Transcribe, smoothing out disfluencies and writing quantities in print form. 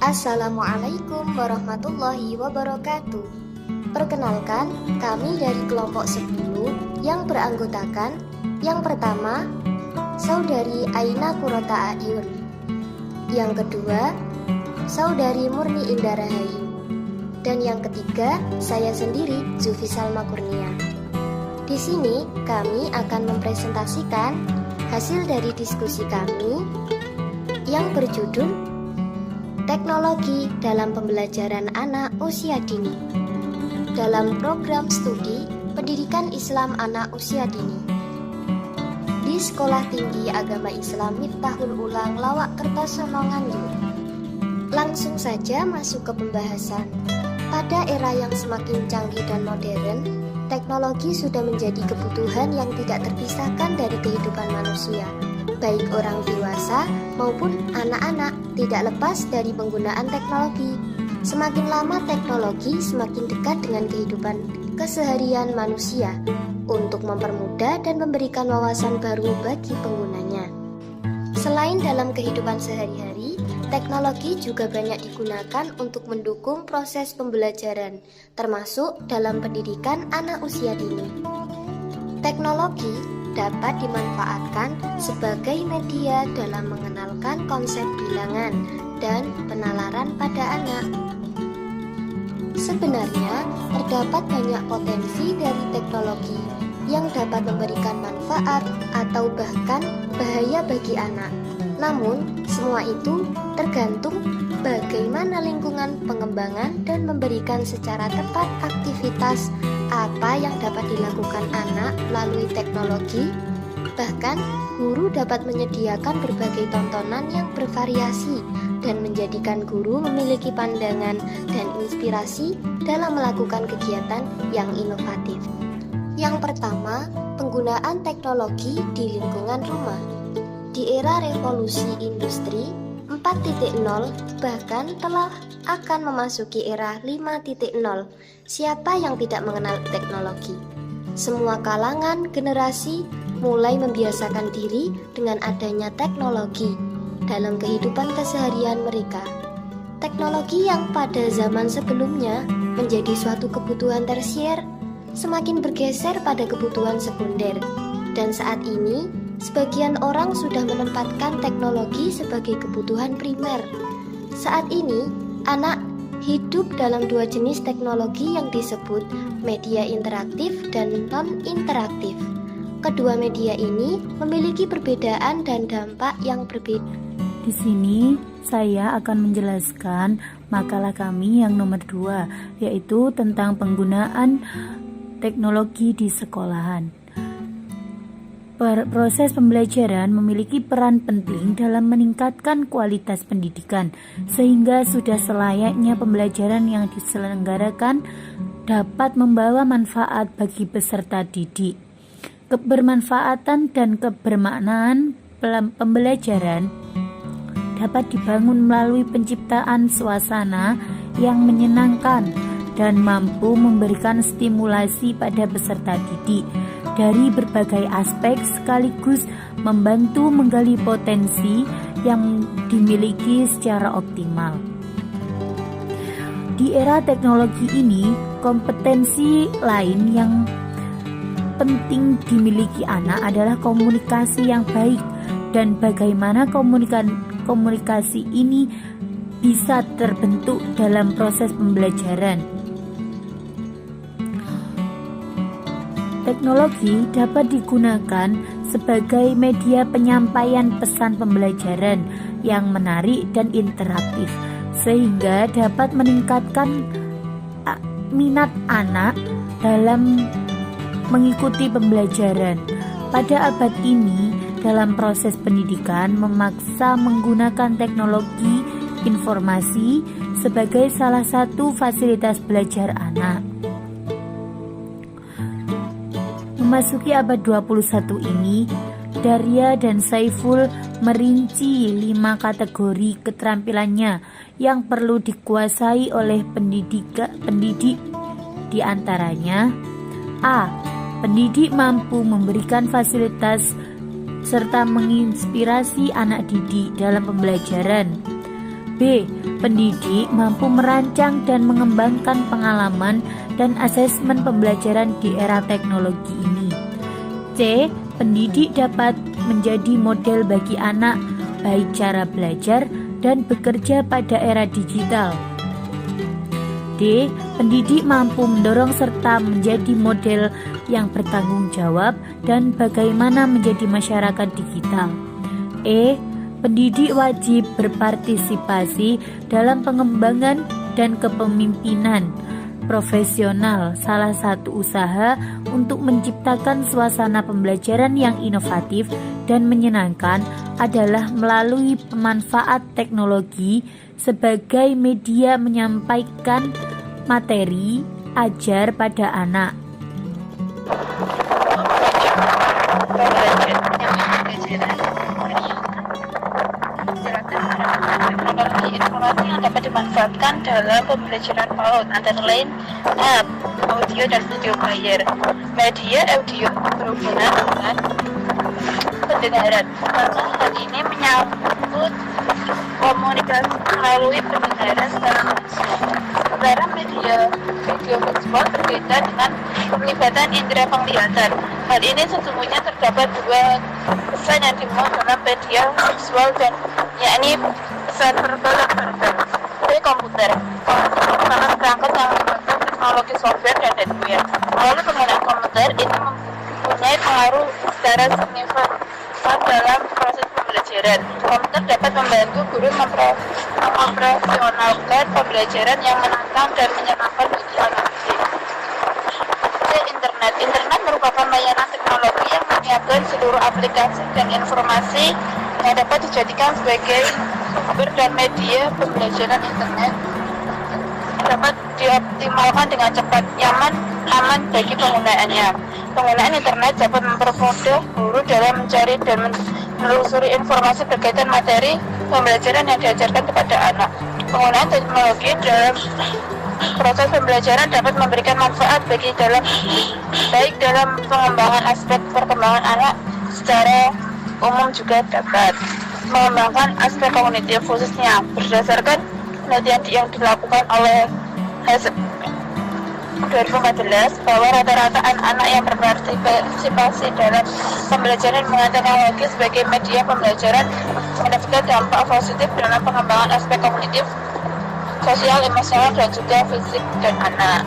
Assalamualaikum warahmatullahi wabarakatuh. Perkenalkan, kami dari kelompok 10 yang beranggotakan yang pertama, Saudari Aina Kurota Ayun. Yang kedua, Saudari Murni Indah Rahayu. Dan yang ketiga, saya sendiri, Zufi Salma Kurnia. Di sini kami akan mempresentasikan hasil dari diskusi kami yang berjudul Teknologi dalam Pembelajaran Anak Usia Dini dalam program studi Pendidikan Islam Anak Usia Dini di Sekolah Tinggi Agama Islam Miftahul Ulang Lawak Kertosono Nganjuk. Langsung saja masuk ke pembahasan. Pada era yang semakin canggih dan modern, teknologi sudah menjadi kebutuhan yang tidak terpisahkan dari kehidupan manusia. Baik orang dewasa maupun anak-anak tidak lepas dari penggunaan teknologi. Semakin lama teknologi semakin dekat dengan kehidupan keseharian manusia untuk mempermudah dan memberikan wawasan baru bagi penggunanya. Selain dalam kehidupan sehari-hari, teknologi juga banyak digunakan untuk mendukung proses pembelajaran, termasuk dalam pendidikan anak usia dini. Teknologi dapat dimanfaatkan sebagai media dalam mengenalkan konsep bilangan dan penalaran pada anak. Sebenarnya, terdapat banyak potensi dari teknologi yang dapat memberikan manfaat atau bahkan bahaya bagi anak. Namun, semua itu tergantung bagaimana lingkungan pengembangan dan memberikan secara tepat aktivitas apa yang dapat dilakukan anak melalui teknologi. Bahkan, guru dapat menyediakan berbagai tontonan yang bervariasi dan menjadikan guru memiliki pandangan dan inspirasi dalam melakukan kegiatan yang inovatif. Yang pertama, penggunaan teknologi di lingkungan rumah. Di era revolusi industri 4.0 bahkan telah akan memasuki era 5.0. Siapa yang tidak mengenal teknologi? Semua kalangan generasi mulai membiasakan diri dengan adanya teknologi dalam kehidupan keseharian mereka. Teknologi yang pada zaman sebelumnya menjadi suatu kebutuhan tersier semakin bergeser pada kebutuhan sekunder. Dan saat ini, sebagian orang sudah menempatkan teknologi sebagai kebutuhan primer. Saat ini, anak hidup dalam dua jenis teknologi yang disebut media interaktif dan non-interaktif. Kedua media ini memiliki perbedaan dan dampak yang berbeda. Di sini saya akan menjelaskan makalah kami yang nomor 2, yaitu tentang penggunaan teknologi di sekolahan. Proses pembelajaran memiliki peran penting dalam meningkatkan kualitas pendidikan, sehingga sudah selayaknya pembelajaran yang diselenggarakan dapat membawa manfaat bagi peserta didik. Kebermanfaatan dan kebermaknaan pembelajaran dapat dibangun melalui penciptaan suasana yang menyenangkan dan mampu memberikan stimulasi pada peserta didik dari berbagai aspek, sekaligus membantu menggali potensi yang dimiliki secara optimal. Di era teknologi ini, kompetensi lain yang penting dimiliki anak adalah komunikasi yang baik dan bagaimana komunikasi ini bisa terbentuk dalam proses pembelajaran. Teknologi dapat digunakan sebagai media penyampaian pesan pembelajaran yang menarik dan interaktif, sehingga dapat meningkatkan minat anak dalam mengikuti pembelajaran. Pada abad ini, dalam proses pendidikan memaksa menggunakan teknologi informasi sebagai salah satu fasilitas belajar anak. Memasuki abad 21 ini, Daria dan Saiful merinci 5 kategori keterampilannya yang perlu dikuasai oleh pendidik. Di antaranya, A. Pendidik mampu memberikan fasilitas serta menginspirasi anak didik dalam pembelajaran. B. Pendidik mampu merancang dan mengembangkan pengalaman dan asesmen pembelajaran di era teknologi ini. C. Pendidik dapat menjadi model bagi anak, baik cara belajar dan bekerja pada era digital. D. Pendidik mampu mendorong serta menjadi model yang bertanggung jawab dan bagaimana menjadi masyarakat digital. E. Pendidik wajib berpartisipasi dalam pengembangan dan kepemimpinan profesional. Salah satu usaha untuk menciptakan suasana pembelajaran yang inovatif dan menyenangkan adalah melalui pemanfaat teknologi sebagai media menyampaikan materi ajar pada anak. Teknologi informasi yang dapat dimanfaatkan dalam pembelajaran PAUD antara lain app, audio dan video player, media audio berhubungan dengan pendengaran, karena hal ini menyangkut komunikasi melalui pendengaran secara langsung. Sementara media video visual berkaitan dengan penglibatan indera penglihatan. Hal ini sesungguhnya terdapat dua pesan yang dimuat dalam media visual dan yakni pesan verbal dan verbal. B. Komputer merupakan perangkat yang menggunakan teknologi software dan hardware. Melalui penggunaan komputer ini mempunyai pengaruh secara signifikan dalam proses pembelajaran. Komputer dapat membantu guru memoperasionalkan pembelajaran yang menantang dan menyenangkan bagi anak didik. C. Internet merupakan layanan teknologi yang menyiapkan seluruh aplikasi dan informasi yang dapat dijadikan sebagai sumber dan media pembelajaran. Internet dapat dioptimalkan dengan cepat, nyaman, aman bagi penggunaannya. Penggunaan internet dapat mempermudah guru dalam mencari dan menelusuri informasi berkaitan materi pembelajaran yang diajarkan kepada anak. Penggunaan teknologi dalam proses pembelajaran dapat memberikan manfaat baik dalam pengembangan aspek perkembangan anak secara umum, juga dapat mengembangkan aspek kognitif, khususnya berdasarkan penelitian yang dilakukan oleh 2014 bahwa rata-rata anak-anak yang berpartisipasi dalam pembelajaran menggunakan teknologi sebagai media pembelajaran mendapatkan dampak positif dalam pengembangan aspek kognitif, sosial, emosional, dan juga fisik dan anak.